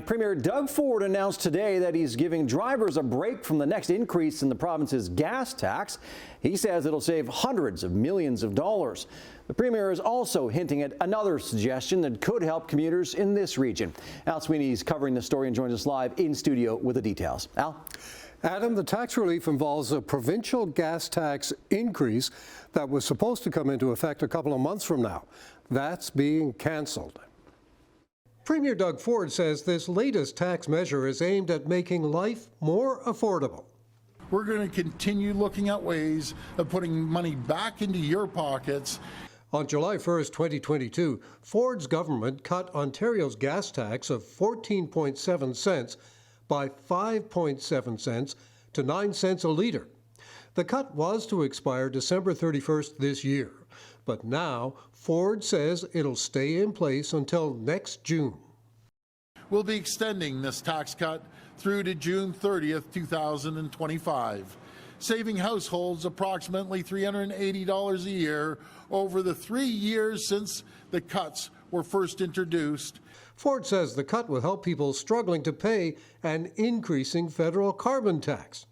Premier Doug Ford announced today that he's giving drivers a break from the next increase in the province's gas tax. He says it'll save hundreds of millions of dollars. The Premier is also hinting at another suggestion that could help commuters in this region. Al Sweeney is covering the story and joins us live in studio with the details. Al? Adam, the tax relief involves a provincial gas tax increase that was supposed to come into effect a couple of months from now. That's being cancelled. Premier Doug Ford says this latest tax measure is aimed at making life more affordable. We're going to continue looking at ways of putting money back into your pockets. On July 1st, 2022, Ford's government cut Ontario's gas tax of 14.7 cents by 5.7 cents to 9 cents a litre. The cut was to expire December 31st this year, but now Ford says it'll stay in place until next June. We'll be extending this tax cut through to June 30th, 2025, saving households approximately $380 a year over the 3 years since the cuts were first introduced. Ford says the cut will help people struggling to pay an increasing federal carbon tax.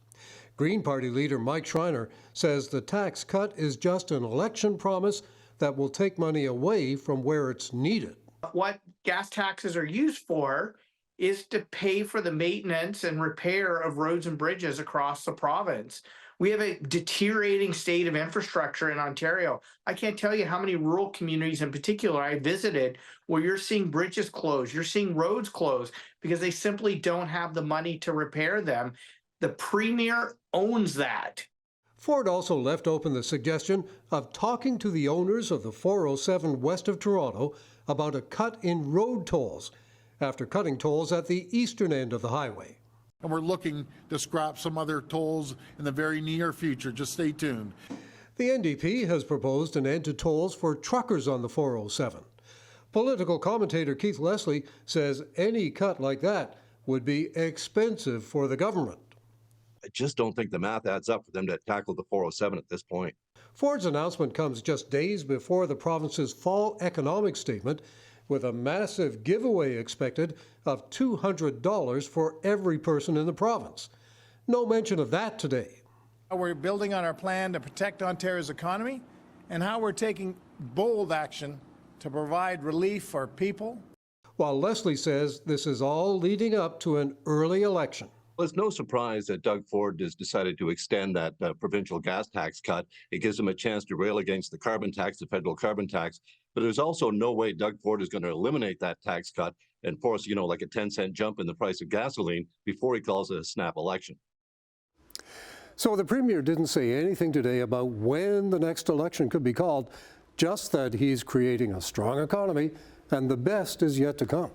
Green Party leader Mike Schreiner says the tax cut is just an election promise that will take money away from where it's needed. What gas taxes are used for is to pay for the maintenance and repair of roads and bridges across the province. We have a deteriorating state of infrastructure in Ontario. I can't tell you how many rural communities in particular I visited where you're seeing bridges closed, you're seeing roads closed because they simply don't have the money to repair them. The Premier owns that. Ford also left open the suggestion of talking to the owners of the 407 west of Toronto about a cut in road tolls after cutting tolls at the eastern end of the highway. And we're looking to scrap some other tolls in the very near future. Just stay tuned. The NDP has proposed an end to tolls for truckers on the 407. Political commentator Keith Leslie says any cut like that would be expensive for the government. I just don't think the math adds up for them to tackle the 407 at this point. Ford's announcement comes just days before the province's fall economic statement, with a massive giveaway expected of $200 for every person in the province. No mention of that today. We're building on our plan to protect Ontario's economy and how we're taking bold action to provide relief for people. While Leslie says this is all leading up to an early election. Well, it's no surprise that Doug Ford has decided to extend that provincial gas tax cut. It gives him a chance to rail against the carbon tax, the federal carbon tax. But there's also no way Doug Ford is going to eliminate that tax cut and force, like a 10-cent jump in the price of gasoline before he calls it a snap election. So the Premier didn't say anything today about when the next election could be called, just that he's creating a strong economy and the best is yet to come.